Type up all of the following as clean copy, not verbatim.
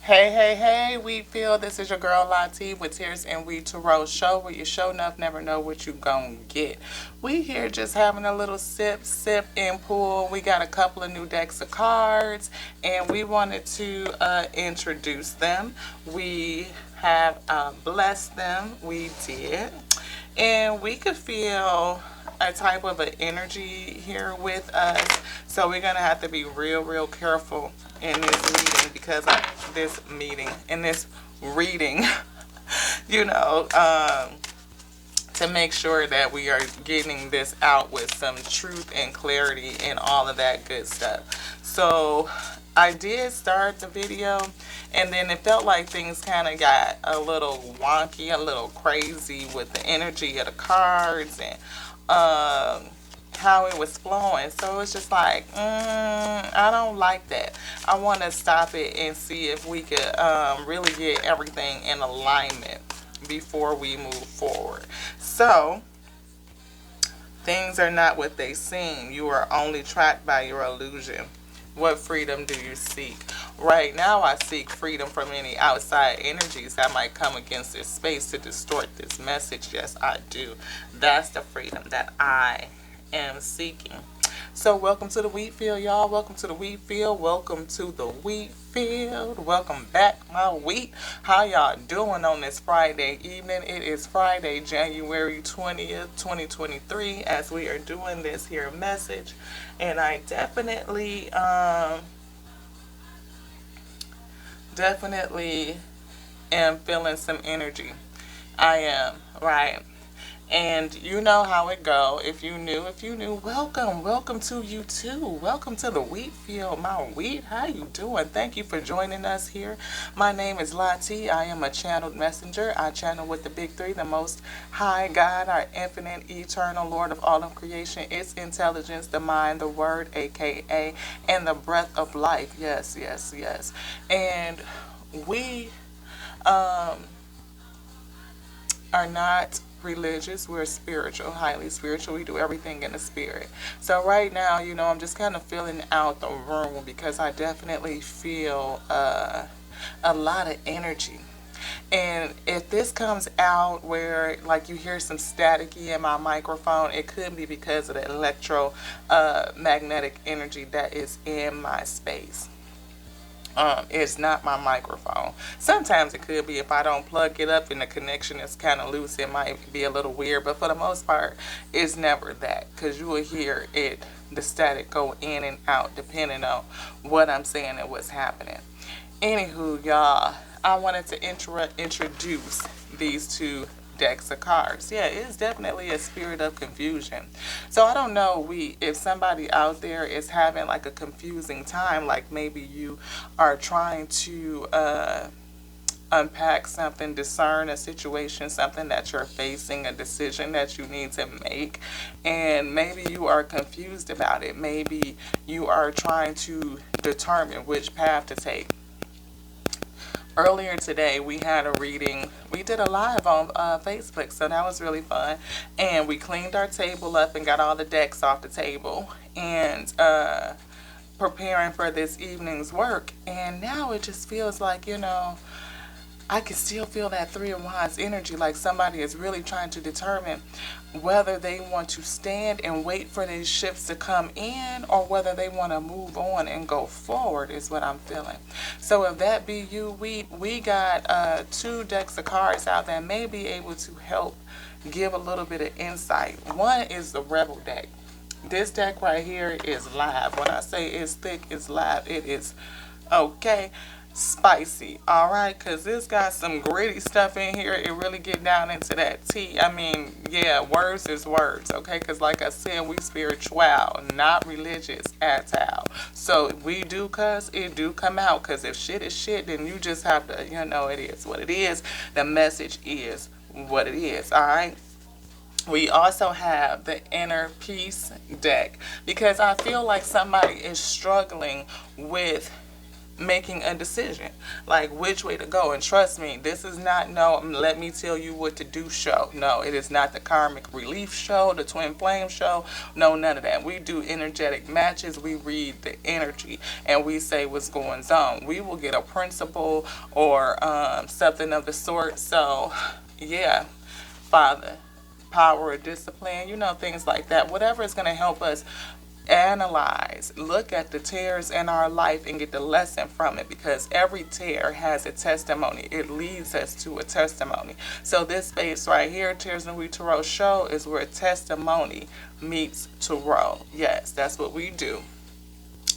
Hey, hey, hey, we feel this is your girl Lati with Tears and We Tarot Show, where you show enough never know what you gonna get. We here just having a little sip, and pull. We got a couple of new decks of cards, and we wanted to introduce them. We have blessed them. We did. And we could feel a type of an energy here with us. So we're going to have to be real careful in this meeting because in this reading, you know, to make sure that we are getting this out with some truth and clarity and all of that good stuff. So I did start the video and then it felt like things kind of got a little wonky, a little crazy with the energy of the cards and how it was flowing. So it's just like, I don't like that. I want to stop it and see if we could really get everything in alignment before we move forward. So, things are not what they seem. You are only tracked by your illusion. What freedom do you seek? Right now, I seek freedom from any outside energies that might come against this space to distort this message. Yes, I do. That's the freedom that I am seeking. So welcome to the wheat field, y'all. Welcome to the wheat field. Welcome to the wheat field. Welcome back, my wheat. How y'all doing on this Friday evening? It is Friday, January 20th, 2023, as we are doing this here message. And I definitely am feeling some energy. I am, right? And you know how it go. If you knew, welcome to you too. Welcome to the wheat field, my wheat. How you doing? Thank you for joining us here. My name is Lati. I am a channeled messenger. I channel with the big three, the most high God, our infinite, eternal Lord of all of creation. It's intelligence, the mind, the word, aka, and the breath of life. Yes. And we are not religious. We're spiritual, highly spiritual. We do everything in the spirit. So right now, I'm just kind of filling out the room because I definitely feel a lot of energy. And if this comes out where like you hear some staticky in my microphone, it could be because of the electromagnetic energy that is in my space. It's not my microphone. Sometimes it could be if I don't plug it up and the connection is kind of loose, it might be a little weird, but for the most part, it's never that because you will hear the static go in and out depending on what I'm saying and what's happening. Anywho, y'all, I wanted to introduce these two decks of cards. Yeah, it's definitely a spirit of confusion. So I don't know if somebody out there is having like a confusing time, like maybe you are trying to unpack something, discern a situation, something that you're facing, a decision that you need to make, and maybe you are confused about it. Maybe you are trying to determine which path to take. Earlier today, we had a reading. We did a live on Facebook, so that was really fun. And we cleaned our table up and got all the decks off the table and preparing for this evening's work. And now it just feels like, I can still feel that Three of Wands energy, like somebody is really trying to determine whether they want to stand and wait for these shifts to come in or whether they want to move on and go forward is what I'm feeling. So if that be you, we got two decks of cards out that may be able to help give a little bit of insight. One is the Rebel deck. This deck right here is live. When I say it's thick, it's live. It is okay. Spicy, all right, because this got some gritty stuff in here. It really get down into that tea. I mean, yeah, words is words, okay, because like I said, we spiritual, not religious at all. So we do cuss, it do come out, because if shit is shit, then you just have to, it is what it is. The message is what it is, all right. We also have the Inner Peace deck, because I feel like somebody is struggling with making a decision, like which way to go. And trust me, this is not no let me tell you what to do show. No, it is not the karmic relief show, the twin flame show. No, none of that. We do energetic matches. We read the energy and we say what's going on. We will get a principle or something of the sort. So yeah, Father, power of discipline, things like that. Whatever is going to help us analyze, look at the tears in our life and get the lesson from it, because every tear has a testimony. It leads us to a testimony. So this space right here, Tears and We Tarot Show, is where testimony meets tarot. Yes, that's what we do.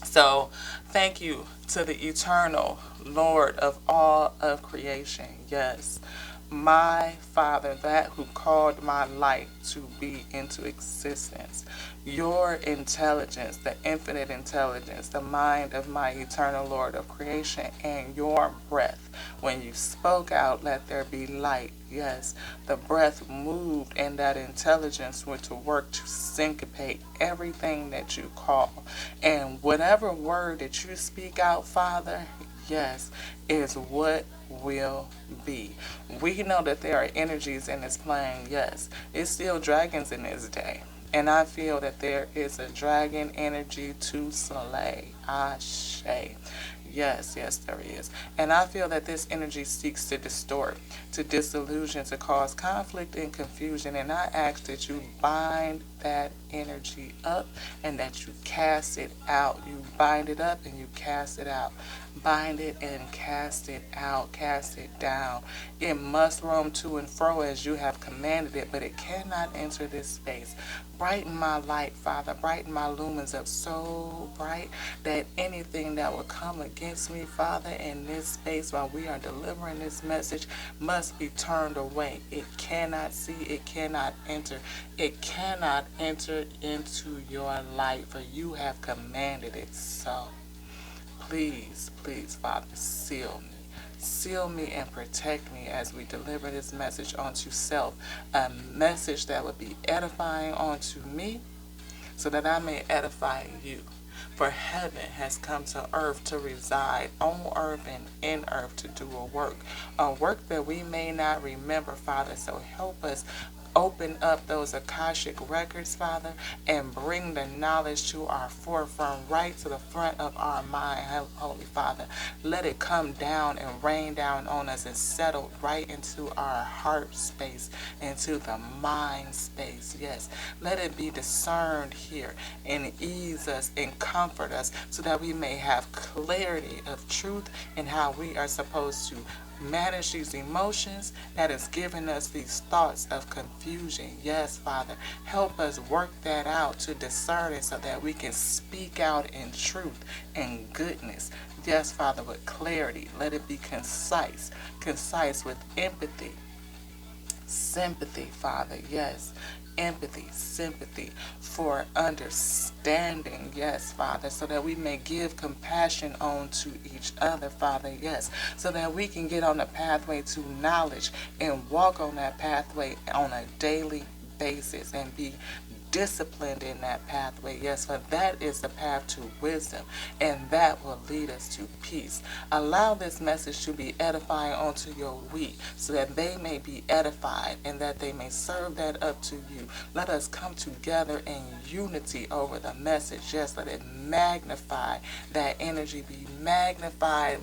So thank you to the eternal Lord of all of creation. Yes, my Father, that who called my light to be into existence. Your intelligence, the infinite intelligence, the mind of my eternal Lord of creation, and your breath. When you spoke out, let there be light. Yes, the breath moved and that intelligence went to work to syncopate everything that you call. And whatever word that you speak out, Father, yes, is what will be. We know that there are energies in this plane. Yes, it's still dragons in this day. And I feel that there is a dragon energy to slay. Ashe. Yes, yes, there is. And I feel that this energy seeks to distort, to disillusion, to cause conflict and confusion. And I ask that you bind that energy up and that you cast it out. You bind it up and you cast it out. Bind it and cast it out. Cast it down. It must roam to and fro as you have commanded it, but it cannot enter this space. Brighten my light, Father. Brighten my lumens up so bright that anything that will come against me, Father, in this space while we are delivering this message must be turned away. It cannot see. It cannot enter. It cannot enter into your light, for you have commanded it so. Please, please, Father, seal me. Seal me and protect me as we deliver this message onto self. A message that would be edifying onto me so that I may edify you. For heaven has come to earth to reside on earth and in earth to do a work that we may not remember, Father. So help us open up those Akashic records, Father, and bring the knowledge to our forefront, right to the front of our mind, Holy Father. Let it come down and rain down on us and settle right into our heart space, into the mind space. Yes, let it be discerned here and ease us and comfort us so that we may have clarity of truth and how we are supposed to manage these emotions that has given us these thoughts of confusion. Yes, Father, help us work that out to discern it so that we can speak out in truth and goodness. Yes, Father, with clarity. Let it be concise with empathy, sympathy, Father. Yes, empathy, sympathy, for understanding, yes, Father, so that we may give compassion on to each other, Father, yes, so that we can get on the pathway to knowledge and walk on that pathway on a daily basis and be disciplined in that pathway. Yes, for that is the path to wisdom, and that will lead us to peace. Allow this message to be edifying unto your wheat, so that they may be edified and that they may serve that up to you. Let us come together in unity over the message. Yes, let it magnify, that energy be magnified,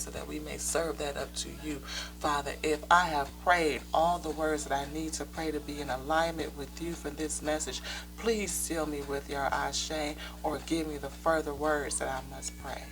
so that we may serve that up to you. Father, if I have prayed all the words that I need to pray to be in alignment with you for this message, please seal me with your ashe, or give me the further words that I must pray.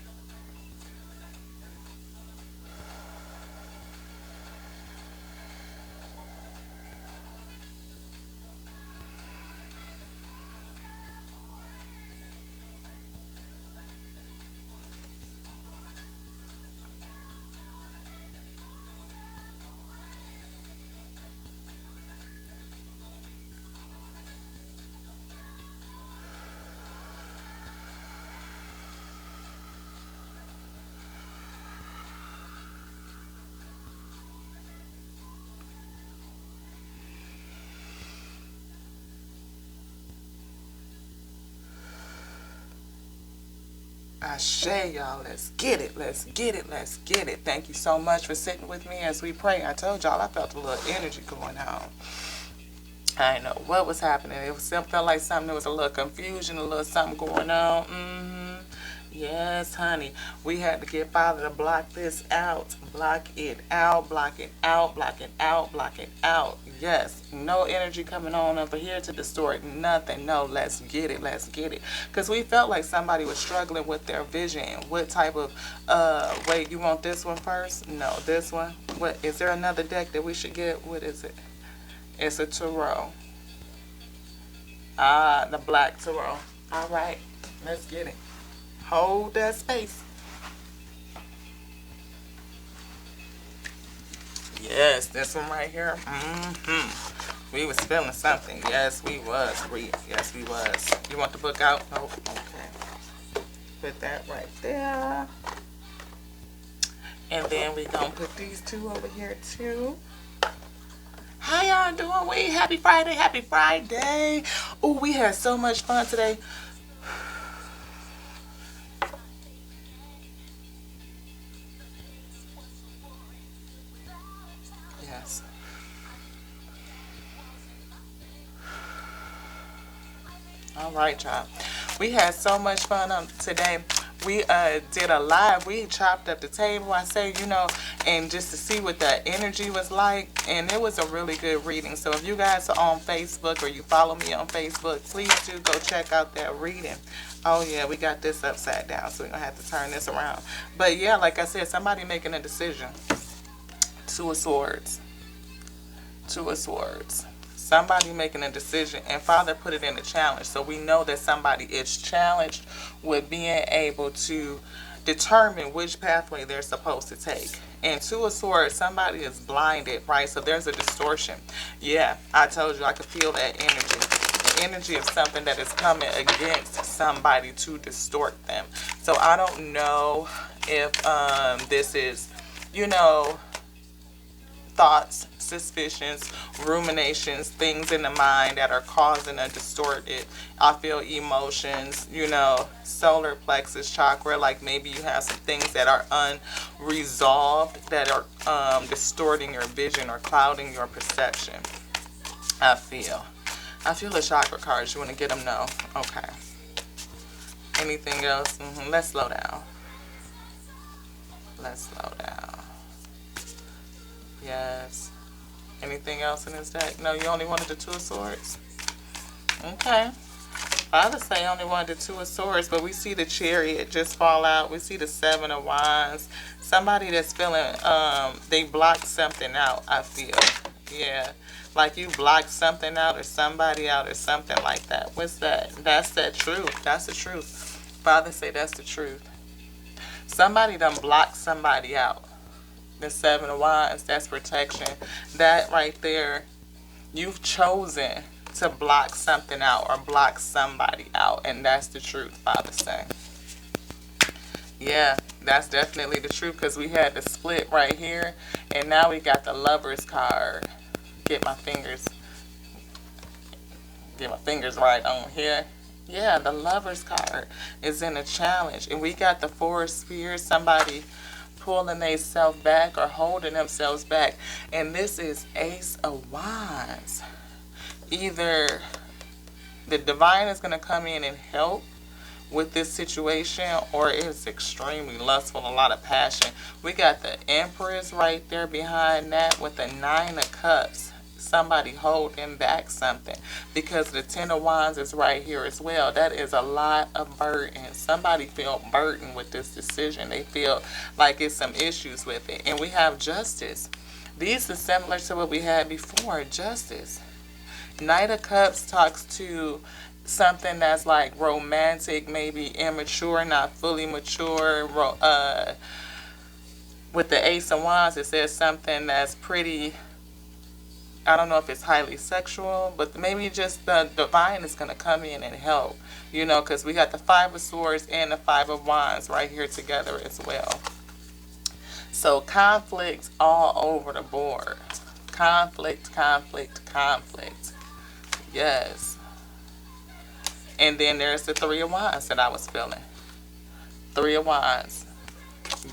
Ashe, y'all. Let's get it. Let's get it. Let's get it. Thank you so much for sitting with me as we pray. I told y'all I felt a little energy going on. I didn't know what was happening. Felt like something. There was a little confusion, a little something going on. Yes, honey. We had to get Father to block this out. Block it out. Block it out. Block it out. Block it out. Yes. No energy coming on over here to distort nothing. No, let's get it. Let's get it. Because we felt like somebody was struggling with their vision. What type of, wait, you want this one first? No, this one. What, is there another deck that we should get? What is it? It's a tarot. Ah, the black tarot. All right. Let's get it. Hold that space. Yes, this one right here. We was feeling something. Yes, we was. Yes, we was. You want the book out? Oh, okay. Put that right there. And then we gonna put these two over here too. How y'all doing? We happy Friday. Happy Friday. Oh, we had so much fun today. Yes. All right, y'all. We had so much fun today. We did a live. We chopped up the table, I say, and just to see what the energy was like. And it was a really good reading. So if you guys are on Facebook or you follow me on Facebook, please do go check out that reading. Oh, yeah, we got this upside down, so we're going to have to turn this around. But, yeah, like I said, somebody making a decision. Two of Swords. Two of Swords. Somebody making a decision, and Father put it in a challenge. So we know that somebody is challenged with being able to determine which pathway they're supposed to take. And Two of Swords, somebody is blinded, right? So there's a distortion. Yeah, I told you I could feel that energy. The energy of something that is coming against somebody to distort them. So I don't know if this is, thoughts, suspicions, ruminations, things in the mind that are causing a distorted, I feel, emotions, solar plexus chakra, like maybe you have some things that are unresolved that are distorting your vision or clouding your perception. I feel the chakra cards. You want to get them? No. Okay. Anything else? Let's slow down. Let's slow down. Yes. Anything else in this deck? No, you only wanted the Two of Swords? Okay. Father say only wanted the Two of Swords, but we see the Chariot just fall out. We see the Seven of Wands. Somebody that's feeling, they blocked something out, I feel. Yeah. Like you blocked something out or somebody out or something like that. What's that? That's that truth. That's the truth. Father say that's the truth. Somebody done blocked somebody out. The Seven of Wands, that's protection. That right there, you've chosen to block something out or block somebody out. And that's the truth, Father saying. Yeah, that's definitely the truth, because we had the split right here. And now we got the Lover's card. Get my fingers right on here. Yeah, the Lover's card is in a challenge. And we got the Four of Spears. Somebody pulling themselves back or holding themselves back. And this is Ace of Wands. Either the divine is going to come in and help with this situation, or it's extremely lustful, a lot of passion. We got the Empress right there behind that with the Nine of Cups. Somebody holding back something, because the Ten of Wands is right here as well. That is a lot of burden. Somebody feel burdened with this decision. They feel like it's some issues with it. And we have Justice. These are similar to what we had before, Justice. Knight of Cups talks to something that's like romantic, maybe immature, not fully mature. With the Ace of Wands, it says something that's pretty, I don't know if it's highly sexual, but maybe just the divine is going to come in and help, because we got the Five of Swords and the Five of Wands right here together as well. So conflict all over the board. Conflict, conflict, conflict. Yes. And then there's the Three of Wands that I was feeling. Three of Wands.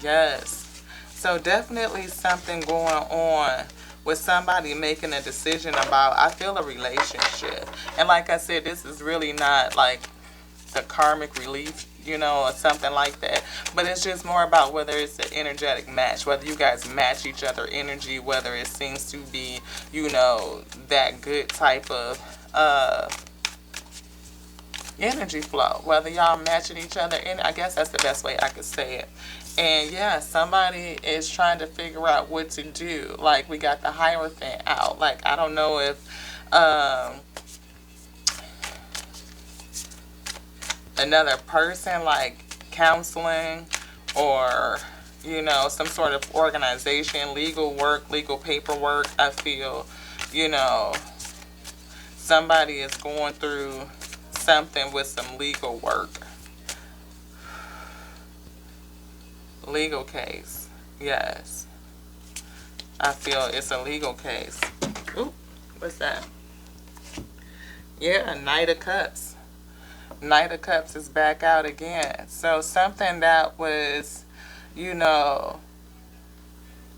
Yes. So definitely something going on with somebody making a decision about, I feel, a relationship. And like I said, this is really not like the karmic relief, or something like that. But it's just more about whether it's an energetic match, whether you guys match each other energy, whether it seems to be, that good type of energy flow, whether y'all matching each other. And I guess that's the best way I could say it. And yeah, somebody is trying to figure out what to do. Like, we got the Hierophant out. Like, I don't know if another person, like counseling, or some sort of organization, legal work, legal paperwork. I feel somebody is going through something with some legal work. Legal case. Yes, I feel it's a legal case. Ooh, what's that? Yeah, Knight of Cups. Knight of Cups is back out again. So something that was, either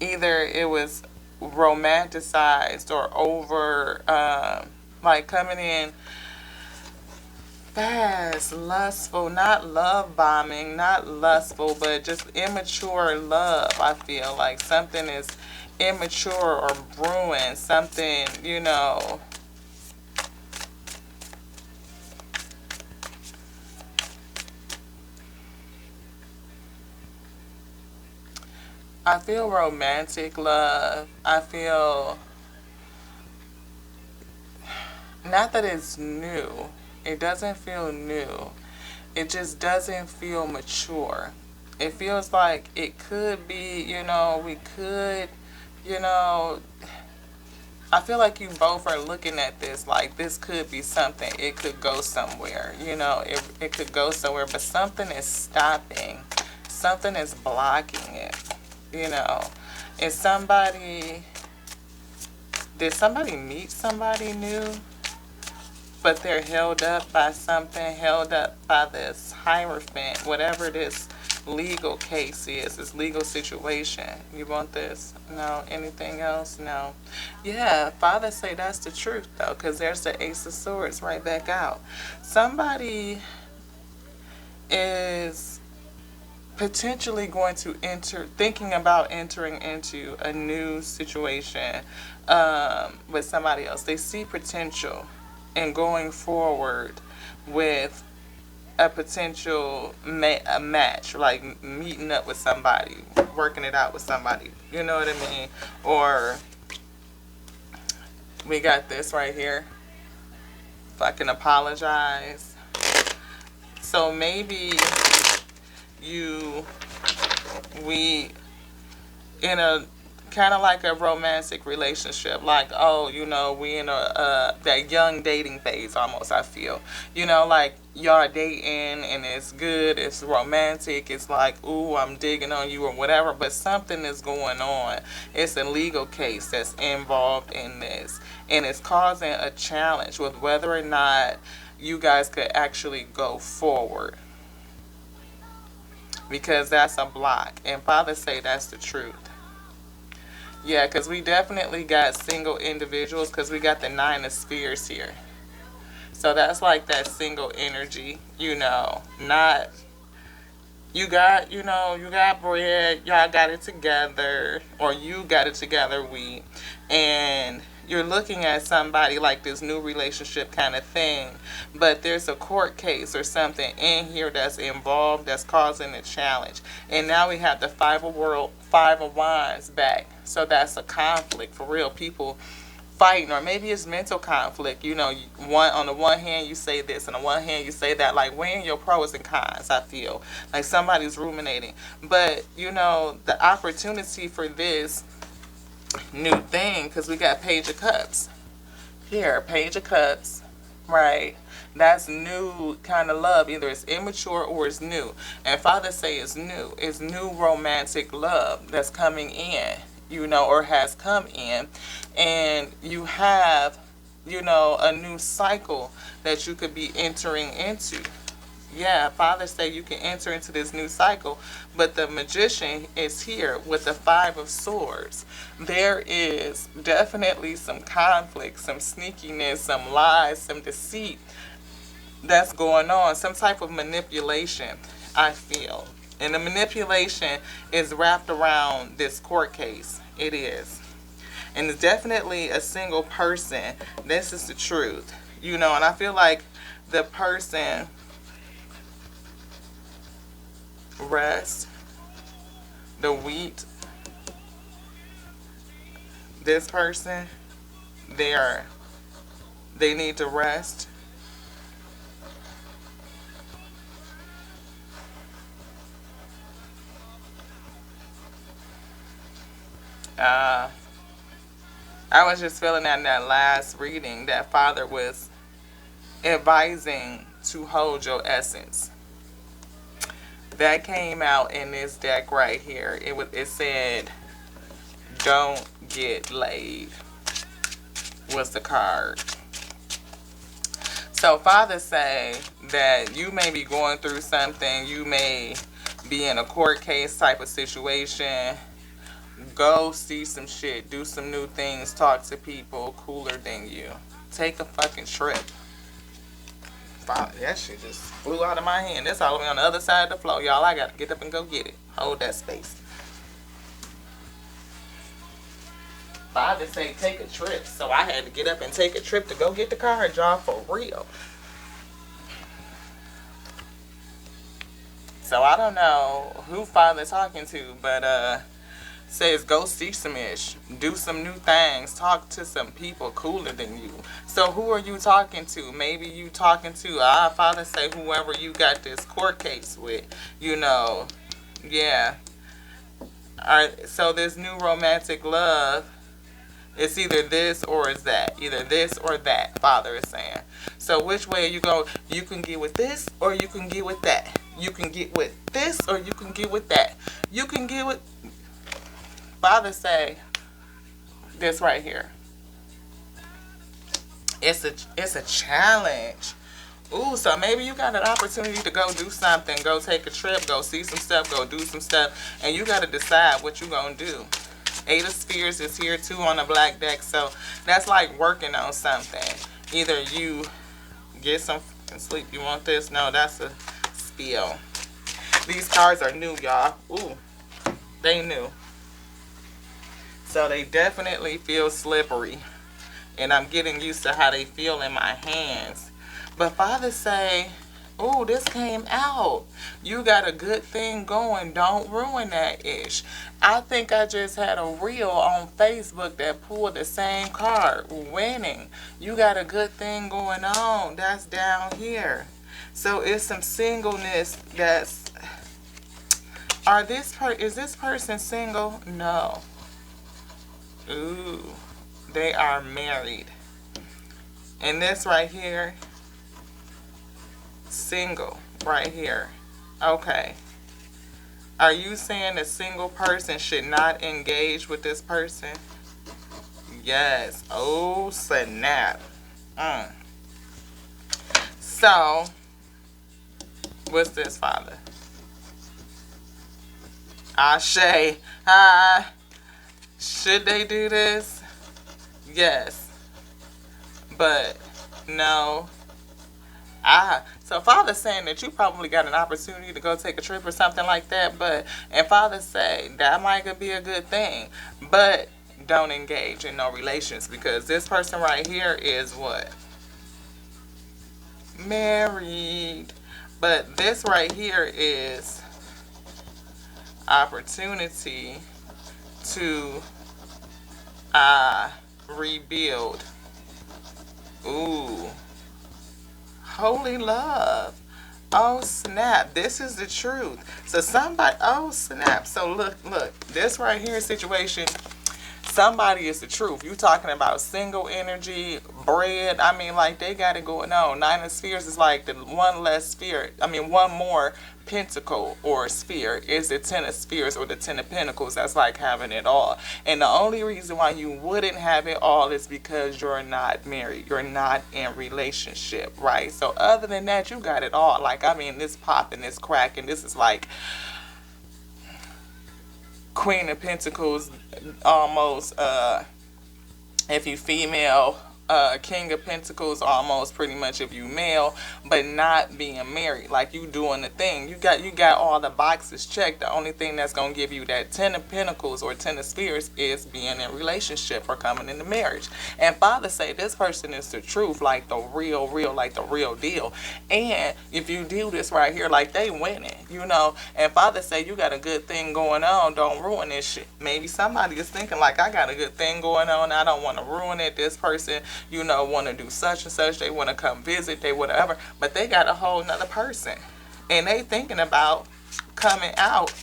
it was romanticized or over, like coming in fast, lustful, not love bombing, not lustful, but just immature love. I feel like something is immature or brewing, something, I feel romantic love. I feel, not that it's new. It doesn't feel new. It just doesn't feel mature. It feels like it could be, we could, I feel like you both are looking at this like this could be something. It could go somewhere, it could go somewhere, but something is stopping. Something is blocking it, Is somebody, did somebody meet somebody new? But they're held up by something, held up by this Hierophant, whatever this legal case is, this legal situation. You want this? No. Anything else? No. Yeah, Father say that's the truth, though, because there's the Ace of Swords right back out. Somebody is potentially going to thinking about entering into a new situation with somebody else. They see potential and going forward with a potential a match, like meeting up with somebody, working it out with somebody. You know what I mean? Or we got this right here. If I can apologize. So maybe we in a kind of like a romantic relationship, like, oh, we in a that young dating phase almost, I feel, like y'all dating and it's good, it's romantic, it's like, ooh, I'm digging on you or whatever, but something is going on. It's a legal case that's involved in this, and it's causing a challenge with whether or not you guys could actually go forward, because that's a block, and Father say that's the truth. Yeah, because we definitely got single individuals, because we got the Nine of Spears here. So that's like that single energy, not, you got bread, y'all got it together, or you got it together, and you're looking at somebody like this new relationship kind of thing, but there's a court case or something in here that's involved that's causing a challenge. And now we have the Five of Wands back. So that's a conflict for real. People fighting, or maybe it's mental conflict. On the one hand you say this, and on the one hand you say that, like weighing your pros and cons. I feel like somebody's ruminating, but the opportunity for this new thing, because we got Page of Cups here, Page of Cups, right? That's new kind of love. Either it's immature or it's new, and Father say it's new romantic love that's coming in, or has come in, and you have a new cycle that you could be entering into. Yeah, Father say you can enter into this new cycle, but the magician is here with the Five of Swords. There is definitely some conflict, some sneakiness, some lies, some deceit that's going on, some type of manipulation, I feel. And the manipulation is wrapped around this court case. It is. And it's definitely a single person. This is the truth. You know, and I feel like the person rest, the wheat, this person, they need to rest. Uh, I was just feeling that in that last reading that Father was advising to hold your essence. That came out in this deck right here. It said, "Don't get laid." Was the card. So Father say that you may be going through something. You may be in a court case type of situation. Go see some shit. Do some new things. Talk to people cooler than you. Take a fucking trip. That shit just flew out of my hand. That's all the way on the other side of the floor. Y'all, I got to get up and go get it. Hold that space. Father say take a trip. So I had to get up and take a trip to go get the card, y'all, for real. So I don't know who Father's talking to, but says go see some ish, do some new things, talk to some people cooler than you. So who are you talking to? Maybe you talking to Father say whoever you got this court case with, you know. Yeah. Alright, so this new romantic love, it's either this or it's that. Either this or that, Father is saying. So which way you go? You can get with this or you can get with that. You can get with this or you can get with that. You can get with... Father say this right here. It's a challenge. Ooh, so maybe you got an opportunity to go do something, go take a trip, go see some stuff, go do some stuff, and you got to decide what you gonna do. Eight of Spheres is here too on the black deck, so that's like working on something. Either you get some sleep. You want this? No, that's a spiel. These cards are new, y'all. Ooh, they new. So they definitely feel slippery. And I'm getting used to how they feel in my hands. But Father say, ooh, this came out. You got a good thing going. Don't ruin that ish. I think I just had a reel on Facebook that pulled the same card. Winning. You got a good thing going on. That's down here. So it's some singleness that's... Is this person single? No. Ooh, they are married. And this right here, single, right here. Okay. Are you saying a single person should not engage with this person? Yes. Oh, snap. So, what's this, Father? Ashe. Should they do this? Yes. But no. So Father's saying that you probably got an opportunity to go take a trip or something like that, and Father say that might be a good thing, but don't engage in no relations, because this person right here is what? Married. But this right here is opportunity to rebuild. Ooh. Holy love. Oh snap. This is the truth. So somebody, oh snap. So look, this right here situation, somebody is the truth. You talking about single energy, bread. I mean, like, they got it going on. Nine of Spheres is like the one less sphere. I mean, one more pentacle or sphere is the 10 of spheres or the 10 of pentacles. That's like having it all. And the only reason why you wouldn't have it all is because you're not married. You're not in relationship, right? So other than that, you got it all. Like, I mean, this popping, this cracking, this is like Queen of Pentacles almost, if you female, King of Pentacles almost pretty much if you male, but not being married. Like, you doing the thing. You got all the boxes checked. The only thing that's gonna give you that 10 of Pentacles or 10 of Spheres is being in a relationship or coming into marriage. And Father say this person is the truth, like the real, like the real deal. And if you do this right here, like, they winning, you know. And Father say you got a good thing going on. Don't ruin this shit. Maybe somebody is thinking like, I got a good thing going on. I don't want to ruin it. This person, you know, want to do such and such. They want to come visit. They whatever. But they got a whole nother person. And they thinking about coming out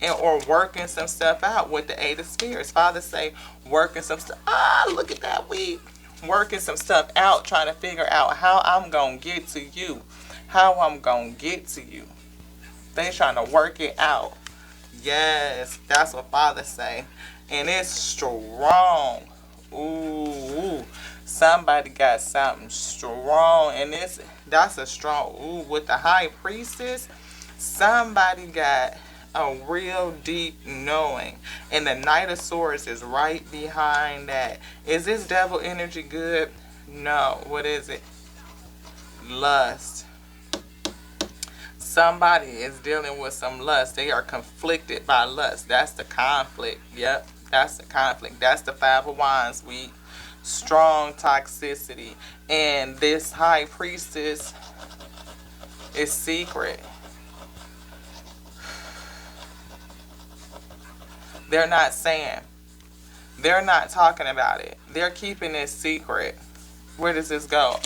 and or working some stuff out with the 8 of Spheres. Father say working some stuff. Ah, look at that week. Working some stuff out. Trying to figure out how I'm going to get to you. How I'm going to get to you. They trying to work it out. Yes, that's what Father say. And it's strong. Ooh, somebody got something strong. And that's a strong, ooh, with the High Priestess, somebody got a real deep knowing. And the Knight of Swords is right behind that. Is this devil energy good? No. What is it? Lust. Somebody is dealing with some lust. They are conflicted by lust. That's the conflict. Yep, that's the conflict. That's the 5 of Wands week. Strong toxicity. And this High Priestess is secret. They're not saying. They're not talking about it. They're keeping it secret. Where does this go?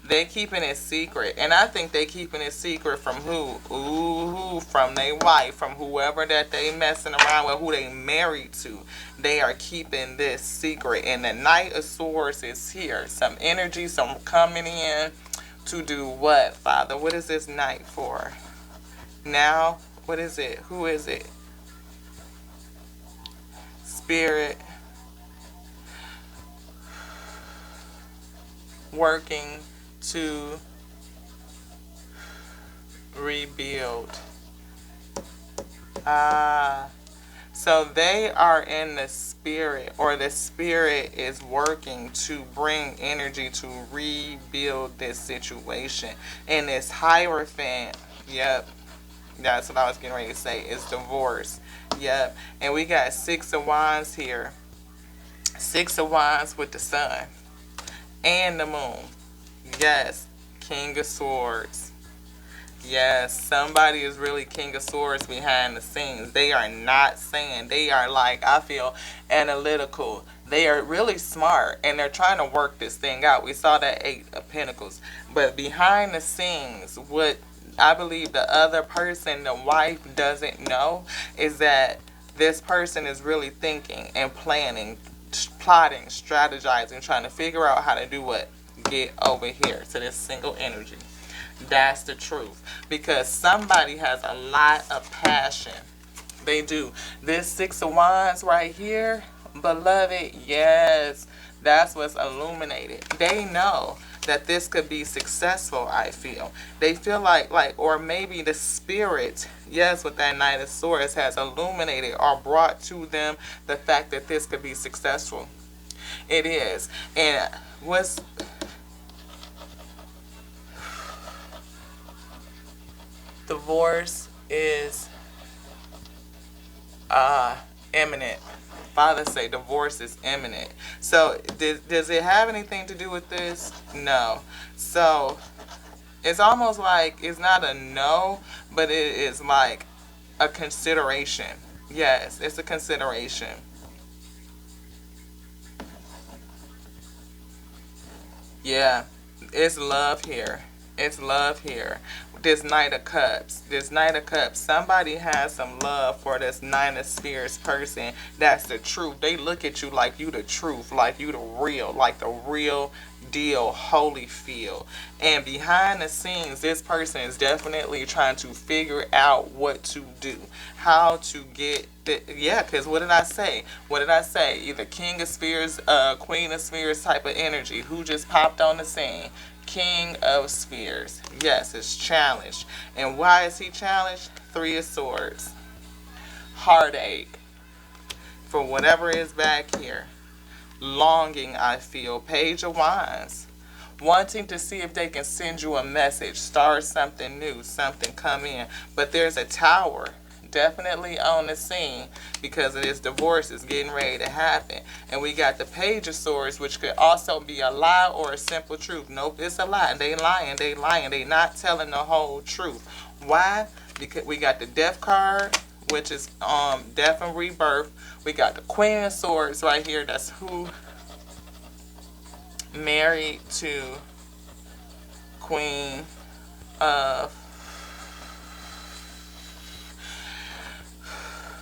They keeping it secret. And I think they keeping it secret from who? Ooh, from their wife, from whoever that they messing around with, who they married to. They are keeping this secret. And the Knight of Swords is here. Some energy, some coming in to do what, Father? What is this Knight for? Now, what is it? Who is it? Spirit. Working to rebuild. So they are in the spirit, or the spirit is working to bring energy to rebuild this situation. And this Hierophant, yep, that's what I was getting ready to say, is divorce. Yep. And we got 6 of Wands here. 6 of Wands with the Sun and the Moon. Yes, King of Swords. Yes, somebody is really King of Swords behind the scenes. They are not saying. They are, like, I feel, analytical. They are really smart, and they're trying to work this thing out. We saw that 8 of Pentacles. But behind the scenes, what I believe the other person, the wife, doesn't know is that this person is really thinking and planning, plotting, strategizing, trying to figure out how to do what? Get over here to this single energy. That's the truth. Because somebody has a lot of passion. They do. This 6 of Wands right here, beloved, yes, that's what's illuminated. They know that this could be successful, I feel. They feel like, or maybe the spirit, yes, with that Knight of Swords, has illuminated or brought to them the fact that this could be successful. It is. And what's... divorce is imminent. Father say divorce is imminent. So does it have anything to do with this? No. So it's almost like it's not a no, but it is like a consideration. Yes, it's a consideration. Yeah, it's love here. It's love here. this Knight of Cups. This Knight of Cups. Somebody has some love for this Nine of Spirits person. That's the truth. They look at you like you the truth, like you the real, like the real deal, Holyfield. And behind the scenes, this person is definitely trying to figure out what to do, how to get the, yeah, because what did I say? What did I say? Either King of Spears, Queen of Spears type of energy. Who just popped on the scene? King of Spears. Yes, it's challenged. And why is he challenged? Three of Swords. Heartache for whatever is back here. Longing, I feel. Page of Wands. Wanting to see if they can send you a message, start something new, something come in. But there's a Tower definitely on the scene because of this divorce is getting ready to happen. And we got the Page of Swords, which could also be a lie or a simple truth. Nope, it's a lie. They lying. They lying. They not telling the whole truth. Why? Because we got the Death card, which is death and rebirth. We got the Queen of Swords right here. That's who married to Queen of,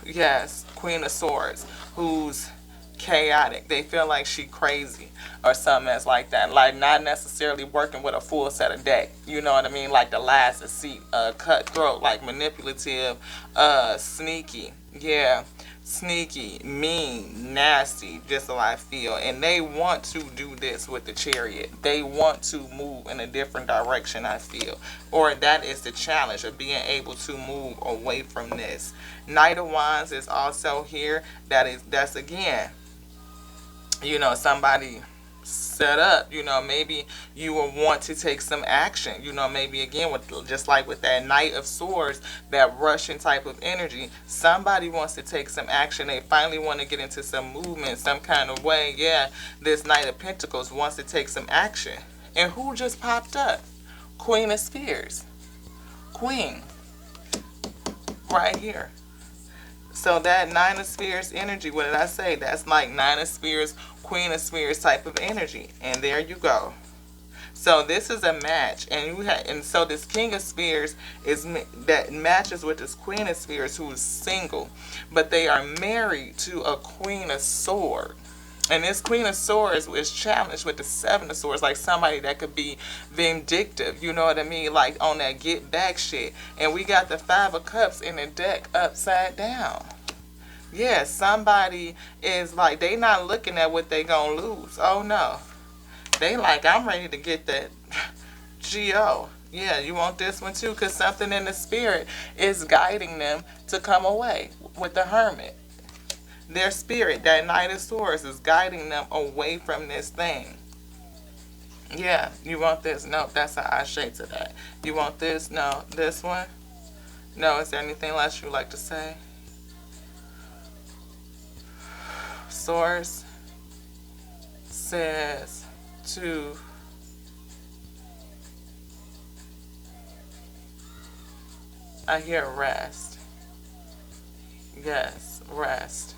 yes, Queen of Swords, who's chaotic. They feel like she crazy or something that's like that. Like not necessarily working with a full set of deck. You know what I mean? Like the last seat, cutthroat, like manipulative, sneaky. Yeah. Sneaky, mean, nasty, just how I feel. And they want to do this with the Chariot. They want to move in a different direction, I feel. Or that is the challenge of being able to move away from this. Knight of Wands is also here. That's again, you know, somebody set up, you know, maybe you will want to take some action, you know, maybe again with just like with that Knight of Swords, that Russian type of energy, somebody wants to take some action. They finally want to get into some movement, some kind of way. Yeah, this Knight of Pentacles wants to take some action. And who just popped up? Queen of Spears. Queen. Right here. So that Nine of Spears energy, what did I say? That's like Nine of Spears, Queen of Spears type of energy. And there you go. So this is a match, and so this King of Spears is that matches with this Queen of Spears who is single, but they are married to a Queen of Swords. And this Queen of Swords is challenged with the Seven of Swords, like somebody that could be vindictive, you know what I mean? Like on that get back shit. And we got the Five of Cups in the deck upside down. Yeah, somebody is like, they not looking at what they gonna lose. Oh no. They like, I'm ready to get that G.O. Yeah, you want this one too? Because something in the spirit is guiding them to come away with the Hermit. Their spirit, that Knight of Swords, is guiding them away from this thing. Yeah, you want this? No, that's an I shade to that. You want this? No. This one? No, is there anything else you'd like to say? Source says to I hear rest. Yes, rest.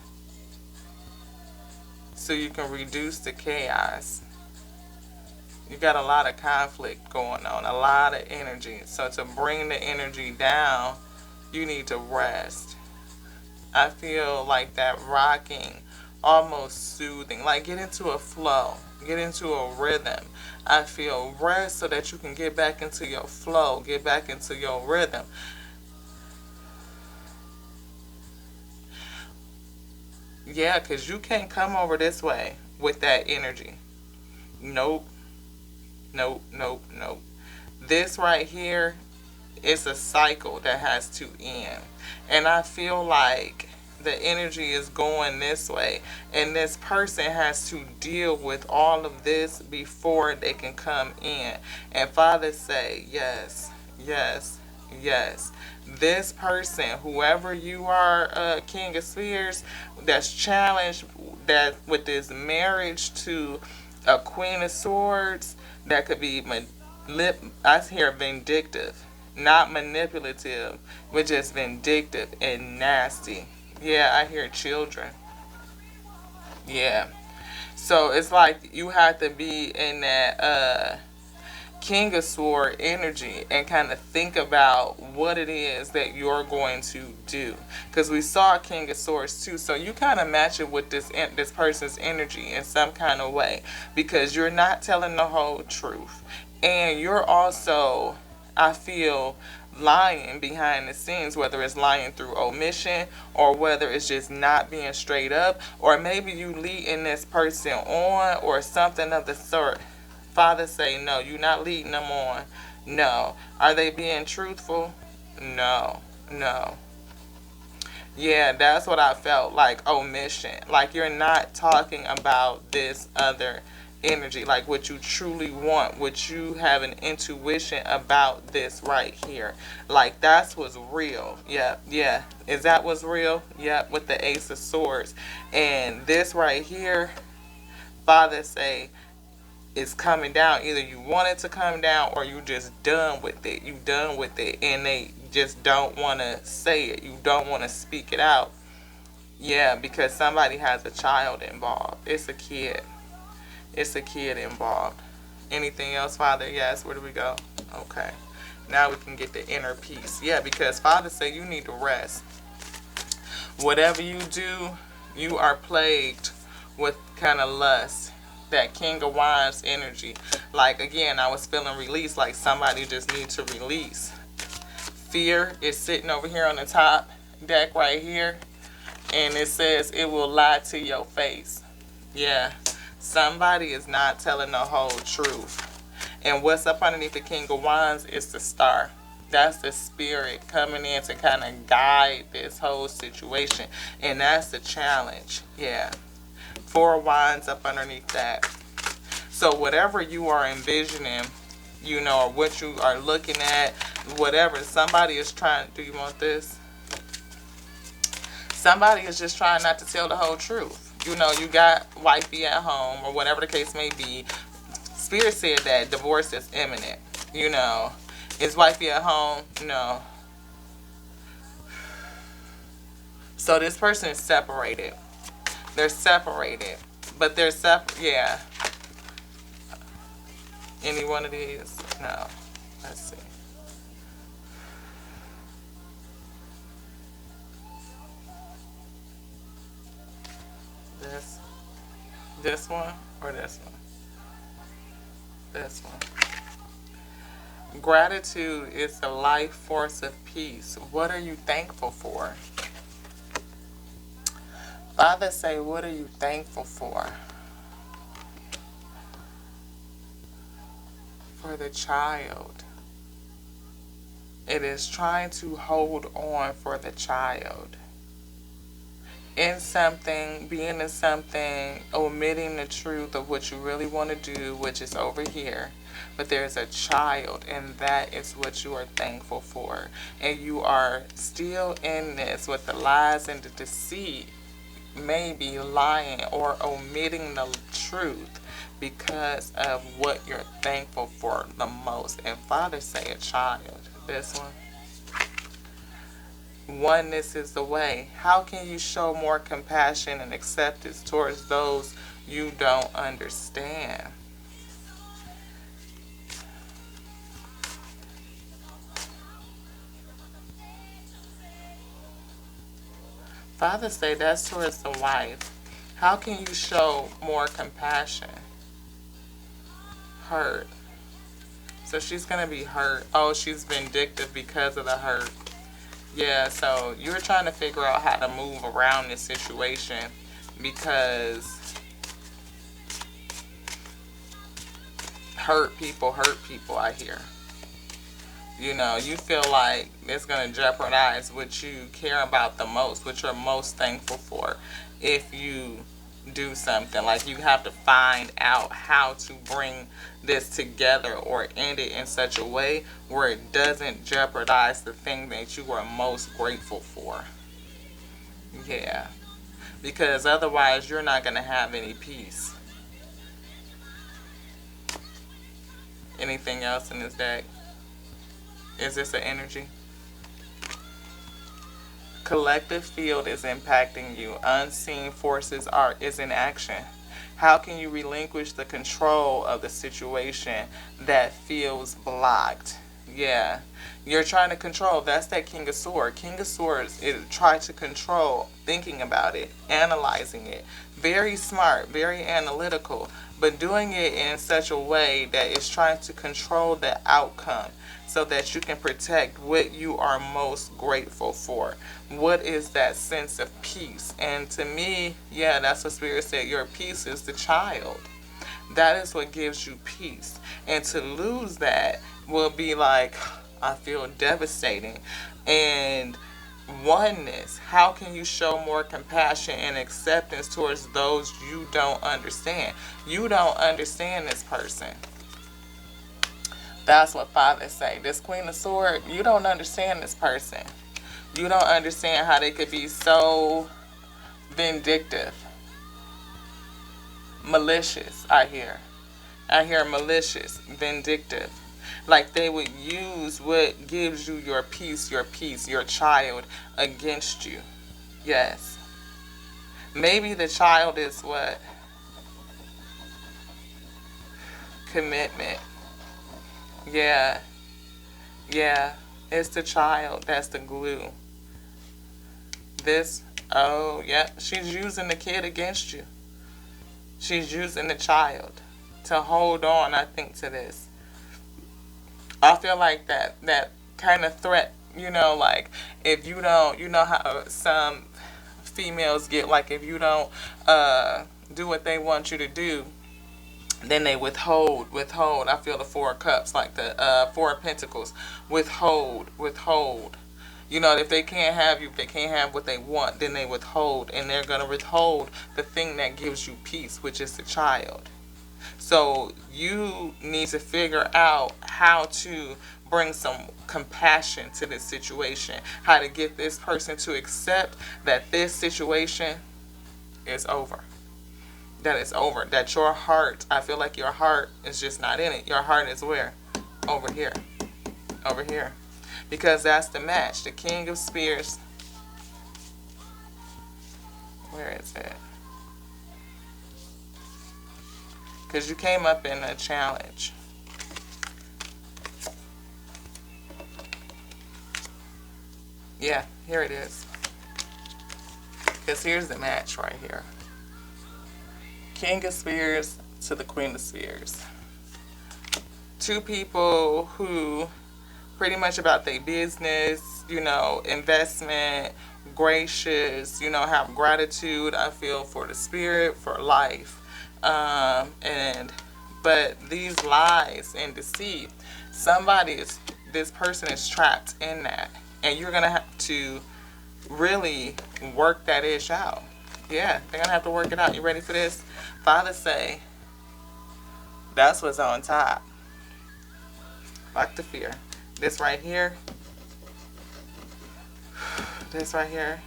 So you can reduce the chaos. You got a lot of conflict going on, a lot of energy. So to bring the energy down, you need to rest. I feel like that rocking, almost soothing, like get into a flow, get into a rhythm. I feel rest so that you can get back into your flow, get back into your rhythm. Yeah, because you can't come over this way with that energy. Nope. Nope, nope, nope. This right here is a cycle that has to end. And I feel like the energy is going this way. And this person has to deal with all of this before they can come in. And Father say, yes, yes, yes. This person, whoever you are, King of Spears, that's challenged that with this marriage to a Queen of Swords, that could be I hear vindictive, not manipulative, but just vindictive and nasty. Yeah, I hear children. Yeah. So it's like you have to be in that King of Sword energy and kind of think about what it is that you're going to do. Because we saw King of Swords too, so you kind of match it with this person's energy in some kind of way, because you're not telling the whole truth, and you're also, I feel, lying behind the scenes, whether it's lying through omission or whether it's just not being straight up, or maybe you leading this person on or something of the sort. Father say no, you're not leading them on. No. Are they being truthful? No. No. Yeah, that's what I felt like, omission. Like you're not talking about this other energy, like what you truly want, what you have an intuition about this right here. Like that's what's real. Yeah, yeah. Is that what's real? Yeah, with the Ace of Swords. And this right here, Father say, is coming down. Either you want it to come down or you just done with it. You done with it and they just don't want to say it. You don't want to speak it out. Yeah, because somebody has a child involved. It's a kid. It's a kid involved. Anything else, Father? Yes. Where do we go? Okay. Now we can get the inner peace. Yeah, because Father said you need to rest. Whatever you do, you are plagued with kind of lust. That King of Wands energy. Like, again, I was feeling release, like somebody just needs to release. Fear is sitting over here on the top deck right here. And it says it will lie to your face. Yeah. Somebody is not telling the whole truth. And what's up underneath the King of Wands is the star. That's the spirit coming in to kind of guide this whole situation. And that's the challenge. Yeah. 4 wands up underneath that. So whatever you are envisioning, you know, or what you are looking at, whatever, somebody is trying, do you want this? Somebody is just trying not to tell the whole truth. You know, you got wifey at home or whatever the case may be. Spirit said that divorce is imminent. You know, is wifey at home? No. So this person is separated. They're separated, but they're yeah. Any one of these? No. Let's see. This one or this one? This one. Gratitude is the life force of peace. What are you thankful for? Father say, what are you thankful for? For the child. It is trying to hold on for the child. In something, being in something, omitting the truth of what you really want to do, which is over here. But there's a child, and that is what you are thankful for. And you are still in this with the lies and the deceit, maybe lying or omitting the truth because of what you're thankful for the most. And Father say a child. This one. Oneness is the way. How can you show more compassion and acceptance towards those you don't understand? Father say that's towards the wife. How can you show more compassion? Hurt. So she's going to be hurt. Oh, she's vindictive because of the hurt. Yeah, so you're trying to figure out how to move around this situation because hurt people, I hear. You know, you feel like it's going to jeopardize what you care about the most, what you're most thankful for. If you do something, like you have to find out how to bring this together or end it in such a way where it doesn't jeopardize the thing that you are most grateful for. Yeah. Because otherwise you're not going to have any peace. Anything else in this deck? Is this an energy? Collective field is impacting you. Unseen forces is in action. How can you relinquish the control of the situation that feels blocked? Yeah. You're trying to control. That's that King of Swords. King of Swords is try to control, thinking about it, analyzing it. Very smart, very analytical, but doing it in such a way that it's trying to control the outcome so that you can protect what you are most grateful for. What is that sense of peace? And to me, yeah, that's what Spirit said. Your peace is the child. That is what gives you peace. And to lose that will be like, I feel devastating. And oneness, how can you show more compassion and acceptance towards those you don't understand? You don't understand this person. That's what Father say. This Queen of Swords, you don't understand this person. You don't understand how they could be so vindictive, malicious. I hear malicious, vindictive. Like they would use what gives you your peace, your child against you. Yes. Maybe the child is what? Commitment. Yeah. Yeah. It's the child that's the glue. This, oh, yeah. She's using the kid against you. She's using the child to hold on, I think, to this. I feel like that kind of threat, like if you don't, how some females get, like if you don't do what they want you to do, then they withhold. I feel the Four of Cups, like the Four of Pentacles, withhold. If they can't have you, if they can't have what they want, then they withhold, and they're gonna withhold the thing that gives you peace, which is the child. So you need to figure out how to bring some compassion to this situation, how to get this person to accept that this situation is over. That it's over. That your heart, I feel like your heart is just not in it. Your heart is where? Over here. Over here. Because that's the match. The King of Spears. Where is it? Because you came up in a challenge. Yeah, here it is. Because here's the match right here. King of Spears to the Queen of Spears. Two people who pretty much about their business, investment, gracious, have gratitude, I feel, for the spirit, for life. But these lies and deceit, this person is trapped in that, and you're gonna have to really work that ish out. Yeah, they're gonna have to work it out. You ready for this? Father say, that's what's on top. Fuck the fear. This right here. This right here.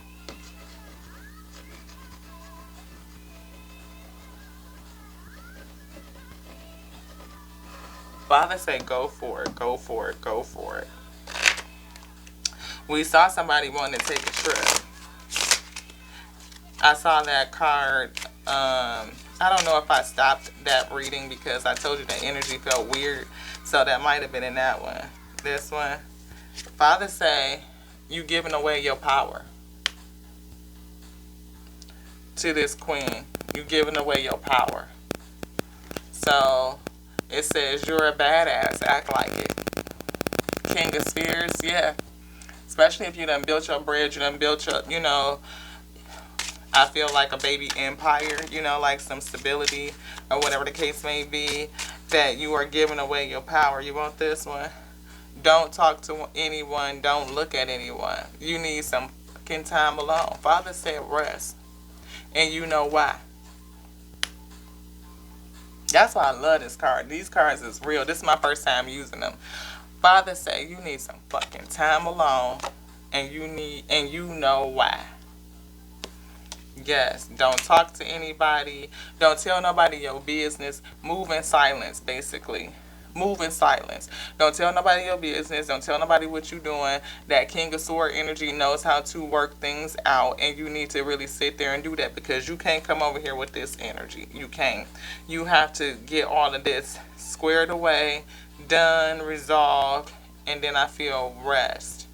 Father said, go for it, go for it, go for it. We saw somebody wanting to take a trip. I saw that card. I don't know if I stopped that reading because I told you the energy felt weird. So that might have been in that one. This one. Father say, you giving away your power to this queen. You giving away your power. So it says you're a badass. Act like it. King of Spears, yeah. Especially if you done built your bridge, you done built your, I feel like a baby empire, like some stability or whatever the case may be, that you are giving away your power. You want this one? Don't talk to anyone. Don't look at anyone. You need some fucking time alone. Father said rest. And you know why. That's why I love this card. These cards is real. This is my first time using them. Father say you need some fucking time alone, and you know why. Yes, don't talk to anybody. Don't tell nobody your business. Move in silence, basically. Move in silence. Don't tell nobody your business. Don't tell nobody what you're doing. That King of Sword energy knows how to work things out, and you need to really sit there and do that, because you can't come over here with this energy. You can't. You have to get all of this squared away, done, resolved, and then I feel rest.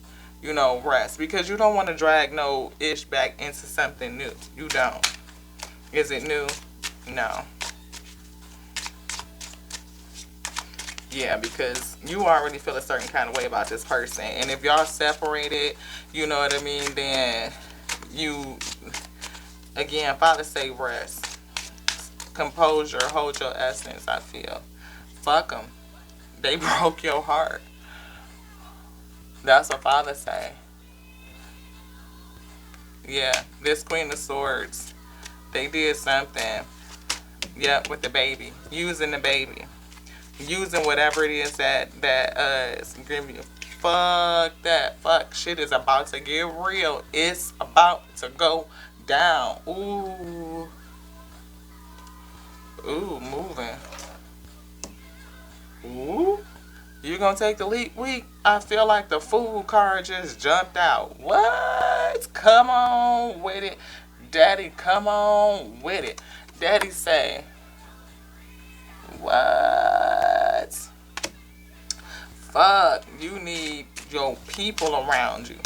Rest, because you don't want to drag no ish back into something new. You don't. Is it new? No. Yeah, because you already feel a certain kind of way about this person. And if y'all separated, you know what I mean, then you, again, Father say rest. Composure, hold your essence, I feel. Fuck them. They broke your heart. That's what Father say. Yeah, this Queen of Swords, they did something. Yep, with the baby. Using the baby. Using whatever it is that is giving you. Fuck that. Fuck. Shit is about to get real. It's about to go down. Ooh. Ooh, moving. Ooh. You gonna take the leap week? I feel like the fool card just jumped out. What? Come on with it. Daddy, come on with it. Daddy say, what? Fuck, you need your people around you.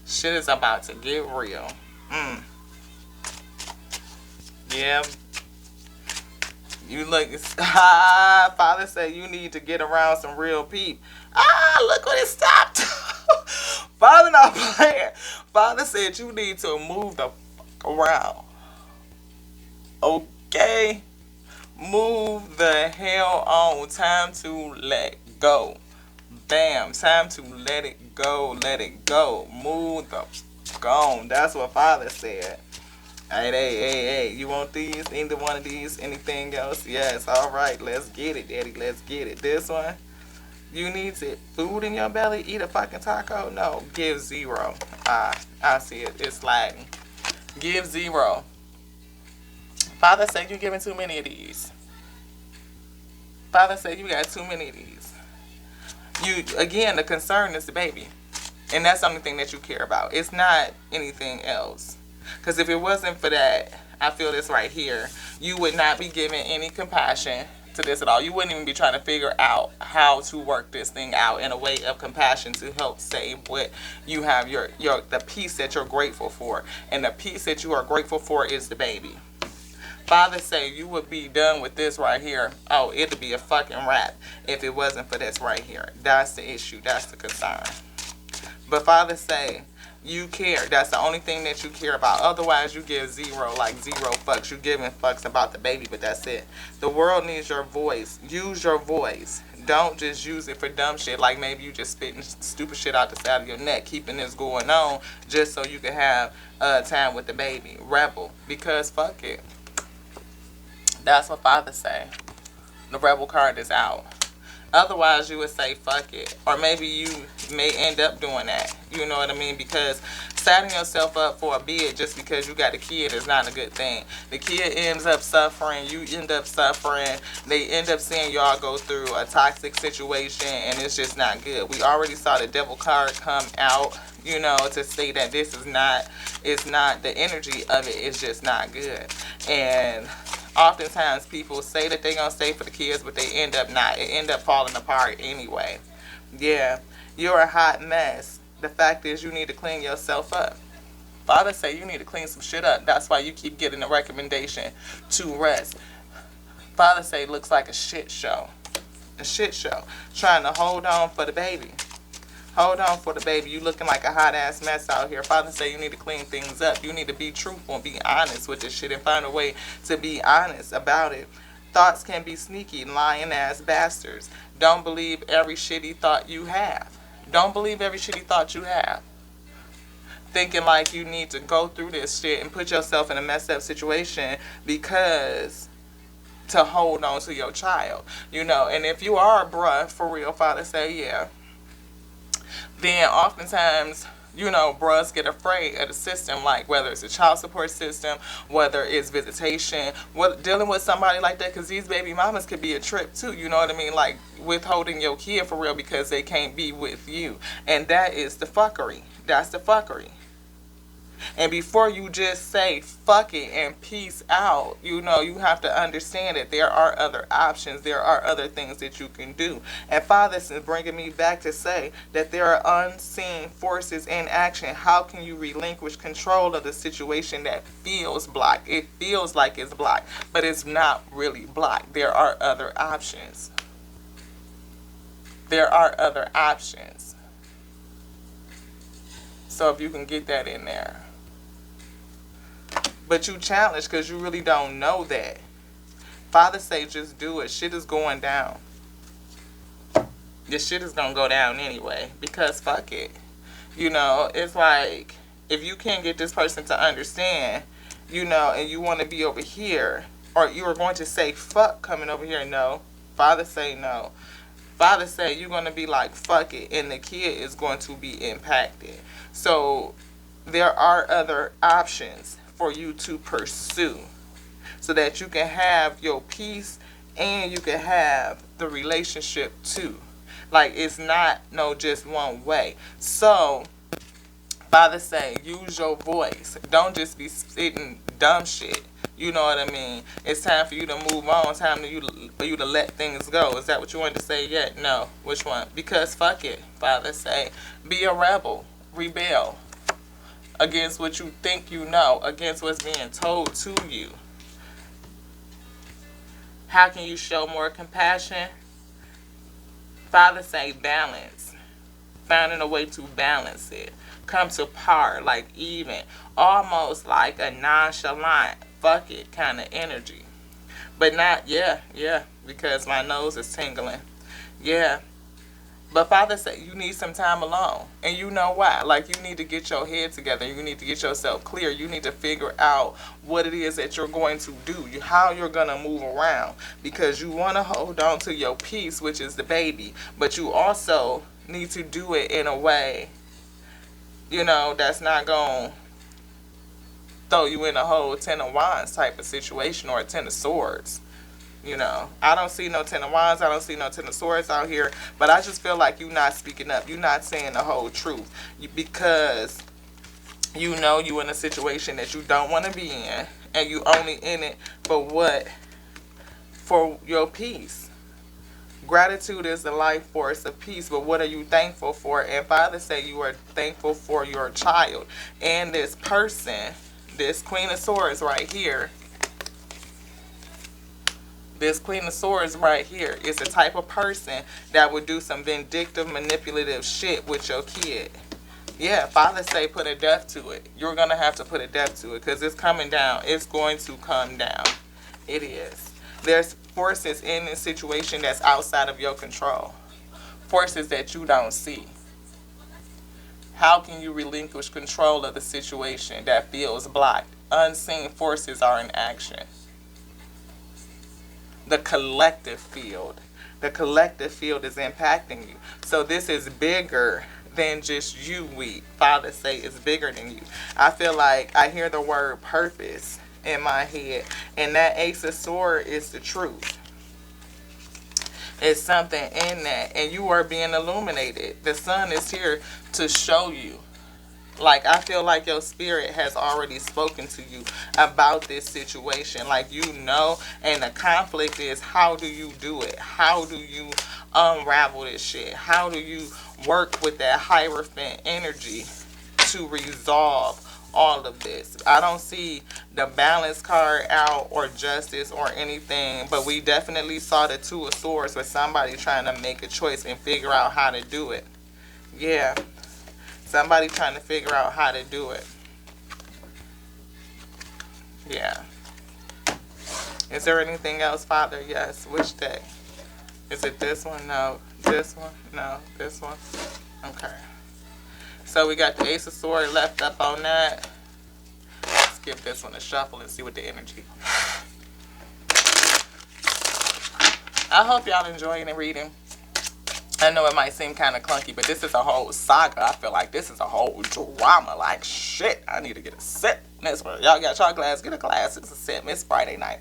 Shit is about to get real. Yeah. You look, Father said you need to get around some real people. Look what it stopped. Father not playing. Father said you need to move the fuck around. Okay? Move the hell on. Time to let go. Bam. Time to let it go. Let it go. Move the fuck on. That's what Father said. Hey. You want these? Either one of these? Anything else? Yes. All right. Let's get it, Daddy. Let's get it. This one? You need it. Food in your belly? Eat a fucking taco? No. Give 0. I see it. It's lagging. Give 0. Father said you're giving too many of these. Father said you got too many of these. Again, the concern is the baby. And that's the only thing that you care about. It's not anything else. Because if it wasn't for that, I feel this right here, you would not be giving any compassion to this at all. You wouldn't even be trying to figure out how to work this thing out in a way of compassion to help save what you have, the peace that you're grateful for. And the peace that you are grateful for is the baby. Father say you would be done with this right here. Oh, it'd be a fucking wrap if it wasn't for this right here. That's the issue. That's the concern. But Father say you care. That's the only thing that you care about. Otherwise, you give 0, like 0 fucks. You giving fucks about the baby, but that's it. The world needs your voice. Use your voice. Don't just use it for dumb shit, like maybe you just spitting stupid shit out the side of your neck, keeping this going on just so you can have time with the baby. Rebel. Because fuck it. That's what Father say. The rebel card is out. Otherwise, you would say, fuck it. Or maybe you may end up doing that. You know what I mean? Because setting yourself up for a bid just because you got a kid is not a good thing. The kid ends up suffering. You end up suffering. They end up seeing y'all go through a toxic situation, and it's just not good. We already saw the devil card come out, you know, to say that this is not, it's not, the energy of it is just not good. And oftentimes people say that they're going to stay for the kids, but they end up not. It end up falling apart anyway. Yeah, you're a hot mess. The fact is you need to clean yourself up. Father say you need to clean some shit up. That's why you keep getting the recommendation to rest. Father say looks like a shit show. A shit show. Trying to hold on for the baby. Hold on for the baby. You looking like a hot ass mess out here. Father say you need to clean things up. You need to be truthful and be honest with this shit and find a way to be honest about it. Thoughts can be sneaky, lying ass bastards. Don't believe every shitty thought you have. Don't believe every shitty thought you have. Thinking like you need to go through this shit and put yourself in a messed up situation because to hold on to your child. You know, and if you are a bruh, for real, Father say, yeah. Then oftentimes You know, bros get afraid of the system, like whether it's a child support system, whether it's visitation, dealing with somebody like that, because these baby mamas could be a trip too, you know what I mean? Like withholding your kid for real because they can't be with you. And that is the fuckery. That's the fuckery. And before you just say fuck it and peace out, you know, you have to understand that there are other options. There are other things that you can do. And Father is bringing me back to say that there are unseen forces in action. How can you relinquish control of the situation that feels blocked? It feels like it's blocked, but it's not really blocked. There are other options. There are other options. So if you can get that in there. But you challenge because you really don't know that. Father say just do it. Shit is going down. This shit is going to go down anyway. Because fuck it. You know, it's like if you can't get this person to understand, you know, and you want to be over here, or you are going to say fuck coming over here, no. Father say no. Father say you're going to be like fuck it, and the kid is going to be impacted. So there are other options for you to pursue so that you can have your peace and you can have the relationship too. Like it's not no just one way. So Father say use your voice. Don't just be spitting dumb shit. You know what I mean? It's time for you to move on. It's time for you to let things go. Is that what you wanted to say yet? No. Which one? Because fuck it. Father say be a rebel. Rebel against what you think you know, against what's being told to you. How can you show more compassion? Father say balance. Finding a way to balance it. Come to par, like even. Almost like a nonchalant, fuck it kind of energy. But not, yeah, because my nose is tingling. Yeah. But Father said you need some time alone. And you know why? Like you need to get your head together. You need to get yourself clear. You need to figure out what it is that you're going to do. How you're going to move around. Because you want to hold on to your peace, which is the baby. But you also need to do it in a way, you know, that's not going to throw you in a whole 10 of wands type of situation or a 10 of swords. You know, I don't see no 10 of wands. I don't see no 10 of swords out here. But I just feel like you're not speaking up. You're not saying the whole truth. Because you know you in a situation that you don't want to be in. And you only in it for what? For your peace. Gratitude is the life force of peace. But what are you thankful for? And Father say you are thankful for your child. And this person, this Queen of Swords right here. This Queen of Swords right here is the type of person that would do some vindictive, manipulative shit with your kid. Yeah, Father say put a death to it. You're going to have to put a death to it because it's coming down. It's going to come down. It is. There's forces in this situation that's outside of your control. Forces that you don't see. How can you relinquish control of the situation that feels blocked? Unseen forces are in action. The collective field. The collective field is impacting you. So this is bigger than just you, Father say it's bigger than you. I feel like I hear the word purpose in my head. And that Ace of Swords is the truth. It's something in that. And you are being illuminated. The sun is here to show you. Like, I feel like your spirit has already spoken to you about this situation. Like, you know, and the conflict is, how do you do it? How do you unravel this shit? How do you work with that Hierophant energy to resolve all of this? I don't see the balance card out or justice or anything, but we definitely saw the Two of Swords with somebody trying to make a choice and figure out how to do it. Yeah. Somebody trying to figure out how to do it. Yeah. Is there anything else, Father? Yes. Which deck? Is it this one? No. This one? No. This one? Okay. So we got the Ace of Swords left up on that. Let's give this one a shuffle and see what the energy. I hope y'all enjoying the reading. I know it might seem kind of clunky, but this is a whole saga. I feel like this is a whole drama. Like, shit, I need to get a sip. That's where y'all got y'all glass. Get a glass. It's a sip. It's Friday night.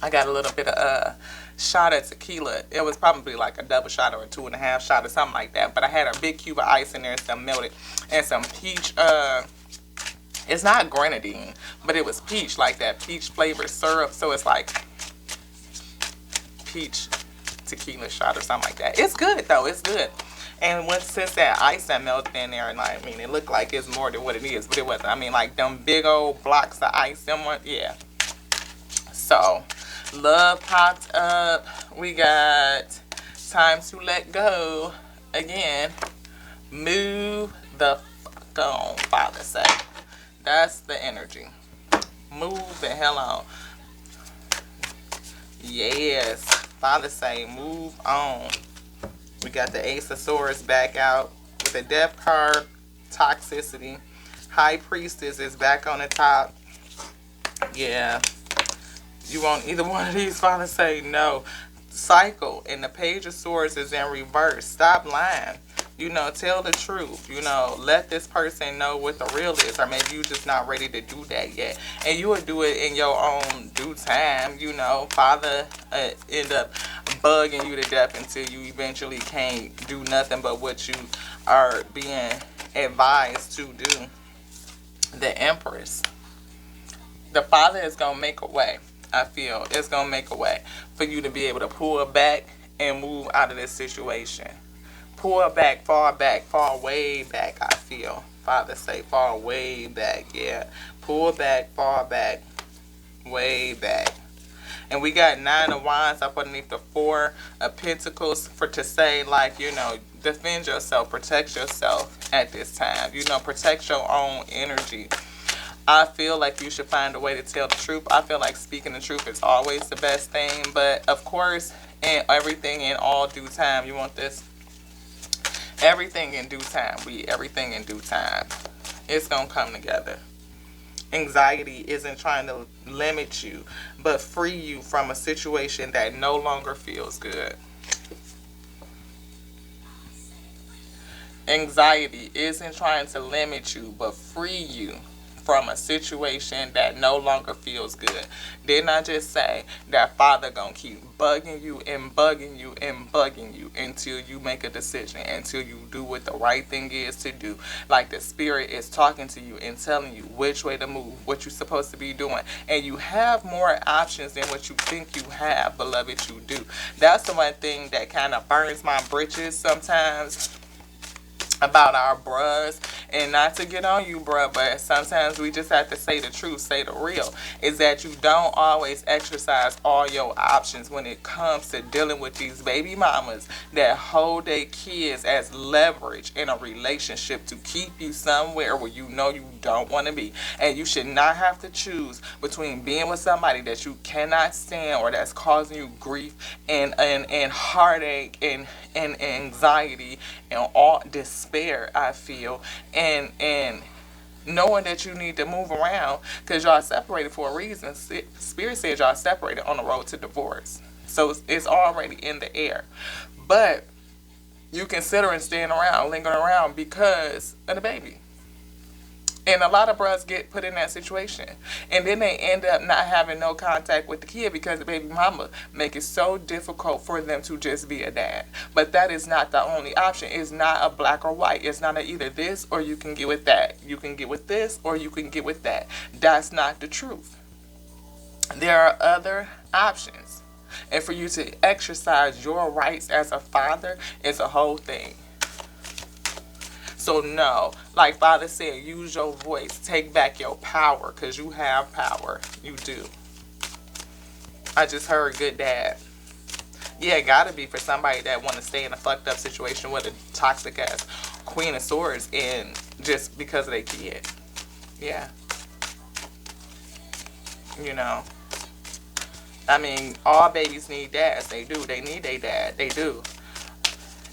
I got a little bit of shot of tequila. It was probably like a double shot or a 2.5 shot or something like that. But I had a big cube of ice in there, some melted, and some peach. It's not grenadine, but it was peach, like that peach flavored syrup. So it's like peach tequila shot or something like that. It's good though. It's good. And since that ice that melted in there, and I mean, it looked like it's more than what it is, but it wasn't. I mean, like them big old blocks of ice, yeah. So, love popped up. We got time to let go. Again, move the fuck on, Father say. That's the energy. Move the hell on. Yes, Father say, move on. We got the Ace of Swords back out with the Death card, toxicity. High Priestess is back on the top. Yeah. You want either one of these, Father say no. Cycle, and the Page of Swords is in reverse. Stop lying. You know, tell the truth. You know, let this person know what the real is. Or maybe you just not ready to do that yet. And you will do it in your own due time. You know, Father end up bugging you to death until you eventually can't do nothing but what you are being advised to do. The Empress. The Father is going to make a way. I feel it's going to make a way for you to be able to pull back and move out of this situation. Pull back, far way back, I feel. Father say far way back, yeah. Pull back, far back, way back. And we got 9 of Wands up underneath the 4 of Pentacles to say, like, you know, defend yourself, protect yourself at this time. You know, protect your own energy. I feel like you should find a way to tell the truth. I feel like speaking the truth is always the best thing. But, of course, and everything in all due time. You want this? Everything in due time. Everything in due time. It's going to come together. Anxiety isn't trying to limit you, but free you from a situation that no longer feels good. Anxiety isn't trying to limit you, but free you from a situation that no longer feels good. Didn't I just say that Father gonna keep bugging you and bugging you and bugging you until you make a decision, until you do what the right thing is to do? Like the Spirit is talking to you and telling you which way to move, what you're supposed to be doing. And you have more options than what you think you have, beloved, you do. That's the one thing that kind of burns my britches sometimes about our bruhs, and not to get on you, bruh, but sometimes we just have to say the truth, say the real, is that you don't always exercise all your options when it comes to dealing with these baby mamas that hold their kids as leverage in a relationship to keep you somewhere where you know you don't want to be. And you should not have to choose between being with somebody that you cannot stand or that's causing you grief and heartache and anxiety and all despair, I feel, and knowing that you need to move around because y'all separated for a reason. Spirit says y'all separated on the road to divorce, so it's already in the air. But you considering staying around, lingering around because of the baby. And a lot of bros get put in that situation. And then they end up not having no contact with the kid because the baby mama make it so difficult for them to just be a dad. But that is not the only option. It's not a black or white. It's not a either this or you can get with that. You can get with this or you can get with that. That's not the truth. There are other options. And for you to exercise your rights as a father is a whole thing. So no, like Father said, use your voice. Take back your power because you have power. You do. I just heard good dad. Yeah, it gotta be for somebody that want to stay in a fucked up situation with a toxic ass Queen of Swords and just because of their kid. Yeah. You know. I mean, all babies need dads. They do. They need their dad. They do.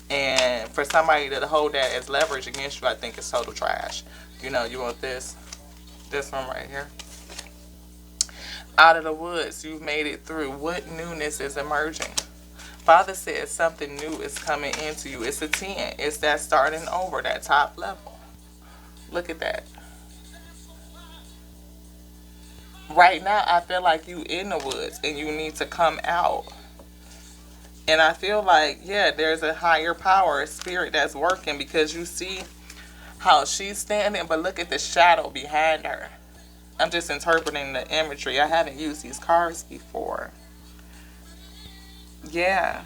And for somebody to hold that as leverage against you, I think it's total trash. You know, you want this one right here. Out of the woods, you've made it through. What newness is emerging? Father says something new is coming into you. It's a 10. It's that starting over, that top level. Look at that. Right now, I feel like you in the woods and you need to come out. And I feel like, yeah, there's a higher power, a spirit that's working, because you see how she's standing, but look at the shadow behind her. I'm just interpreting the imagery. I haven't used these cards before. Yeah.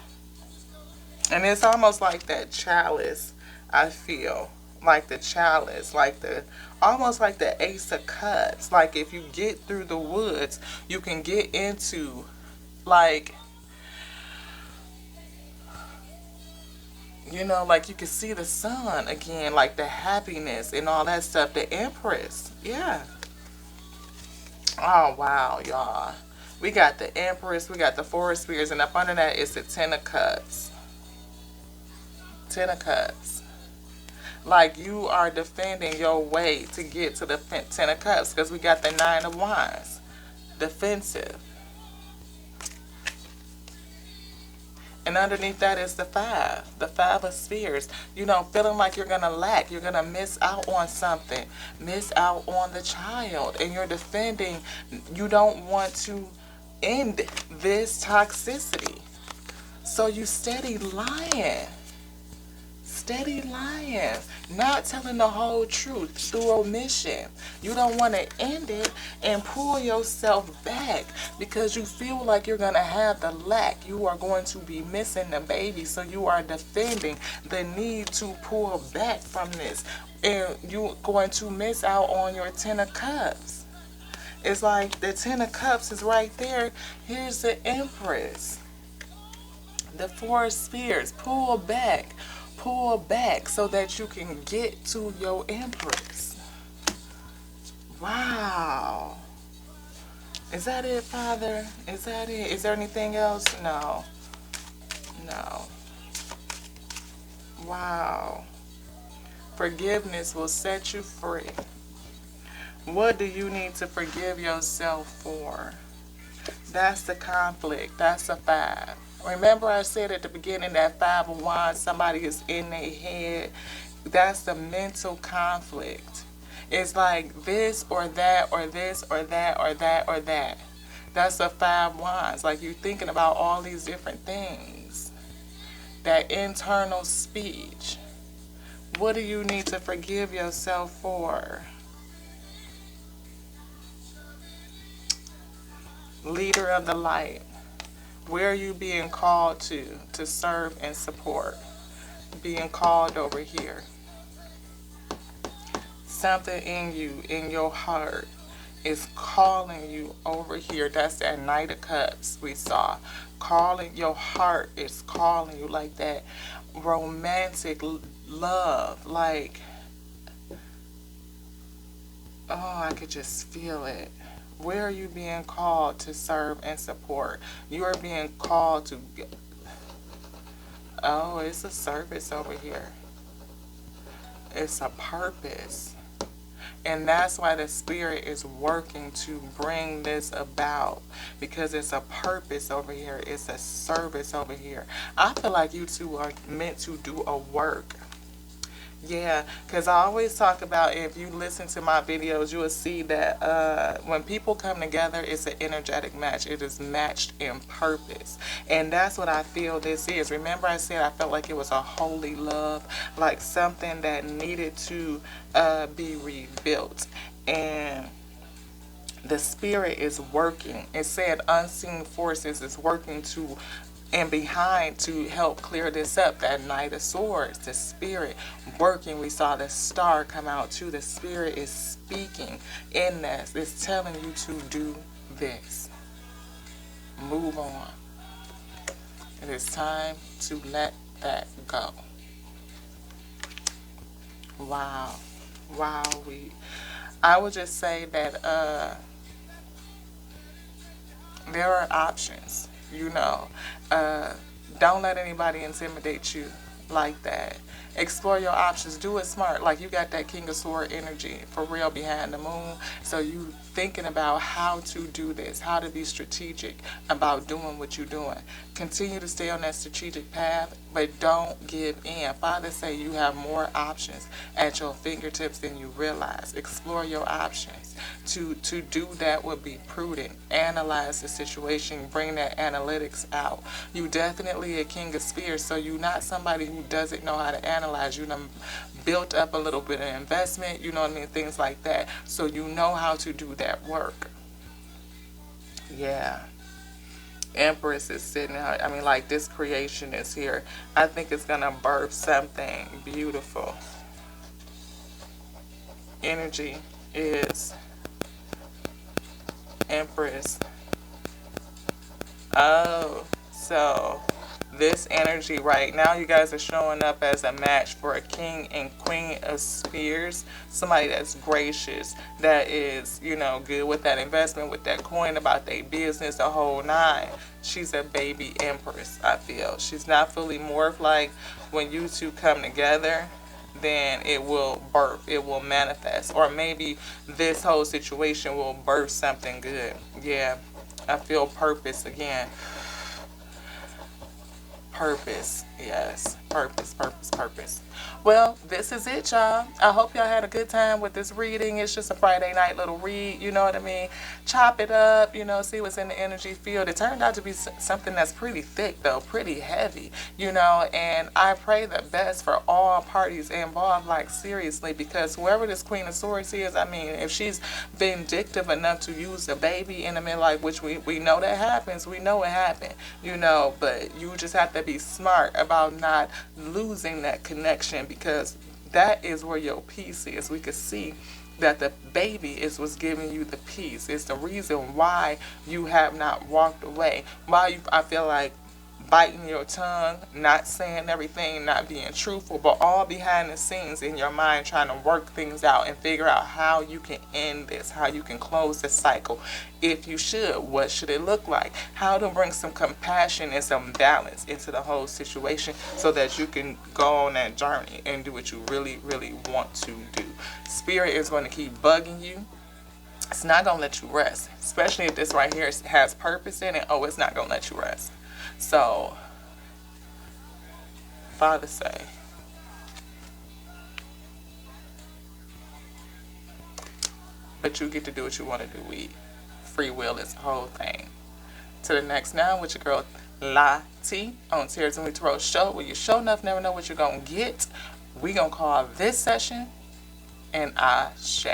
And it's almost like that chalice, I feel. Like the chalice, like the, almost like the Ace of Cups. Like if you get through the woods, you can get into, like, you know, like you can see the sun again, like the happiness and all that stuff. The Empress. Yeah. Oh, wow, y'all. We got the Empress, we got the Four of Spears, and up under that is the Ten of Cups. Ten of Cups. Like you are defending your way to get to the Ten of Cups, because we got the Nine of Wands. Defensive. And underneath that is the Five of Spears. You know, feeling like you're going to lack. You're going to miss out on something. Miss out on the child. And you're defending. You don't want to end this toxicity. So you steady lying. Steady lying. Not telling the whole truth through omission. You don't want to end it and pull yourself back because you feel like you're going to have the lack. You are going to be missing the baby. So you are defending the need to pull back from this. And you're going to miss out on your Ten of Cups. It's like the Ten of Cups is right there. Here's the Empress. The Four of Spears. Pull back. Pull back so that you can get to your Empress. Wow. Is that it, Father? Is that it? Is there anything else? No. No. Wow. Forgiveness will set you free. What do you need to forgive yourself for? That's the conflict. That's a 5. Remember I said at the beginning that 5 of Wands, somebody is in their head. That's the mental conflict. It's like this or that or this or that or that or that. That's a 5 Wands. Like you're thinking about all these different things. That internal speech. What do you need to forgive yourself for? Leader of the light. Where are you being called to serve and support? Being called over here. Something in you, in your heart, is calling you over here. That's that Knight of Cups we saw. Calling, your heart is calling you, like that romantic love. Like, oh, I could just feel it. Where are you being called to serve and support? You are being called to... Oh, it's a service over here. It's a purpose. And that's why the Spirit is working to bring this about. Because it's a purpose over here. It's a service over here. I feel like you two are meant to do a work. Yeah, because I always talk about, if you listen to my videos, you will see that when people come together, it's an energetic match. It is matched in purpose. And that's what I feel this is. Remember I said I felt like it was a holy love, like something that needed to be rebuilt. And the Spirit is working. It said unseen forces is working to and behind to help clear this up. That Knight of Swords, the Spirit working. We saw the star come out too. The Spirit is speaking in this. It's telling you to do this. Move on. It is time to let that go. Wow. Wow. I would just say that there are options. You know, don't let anybody intimidate you like that. Explore your options. Do it smart. Like you got that King of Sword energy for real behind the moon. So you thinking about how to do this, how to be strategic about doing what you're doing. Continue to stay on that strategic path, but don't give in. Father say you have more options at your fingertips than you realize. Explore your options. To do that would be prudent. Analyze the situation. Bring that analytics out. You definitely a King of Spears, so you're not somebody who doesn't know how to analyze. You done built up a little bit of investment, you know what I mean, things like that. So you know how to do that work. Yeah. Empress is sitting out. I mean, like this creation is here. I think it's gonna birth something beautiful. Energy is Empress. Oh, so this energy right now, you guys are showing up as a match for a king and queen of spears. Somebody that's gracious, that is, you know, good with that investment, with that coin, about their business, the whole nine. She's a baby empress, I feel. She's not fully morphed. Like when you two come together, then it will birth, it will manifest. Or maybe this whole situation will birth something good. Yeah, I feel purpose again. Purpose. Yes. Purpose, purpose, purpose. Well, this is it, y'all. I hope y'all had a good time with this reading. It's just a Friday night little read, you know what I mean? Chop it up, you know, see what's in the energy field. It turned out to be something that's pretty thick, though, pretty heavy, you know, and I pray the best for all parties involved, like, seriously, because whoever this Queen of Swords is, I mean, if she's vindictive enough to use the baby in the midlife, which we know that happens, we know it happened, you know, but you just have to be smart about not losing that connection, because that is where your peace is. We could see that the baby is what's giving you the peace. It's the reason why you have not walked away. Why you, I feel like, biting your tongue, not saying everything, not being truthful, but all behind the scenes in your mind trying to work things out and figure out how you can end this, how you can close the cycle. If you should, what should it look like? How to bring some compassion and some balance into the whole situation so that you can go on that journey and do what you really, really want to do. Spirit is going to keep bugging you. It's not going to let you rest, especially if this right here has purpose in it. Oh, it's not going to let you rest. So, Father say, but you get to do what you want to do. Free will is the whole thing. To the next now with your girl La T on Tears and We Tarot Show, where you show enough never know what you're going to get. We going to call this session an Ashe.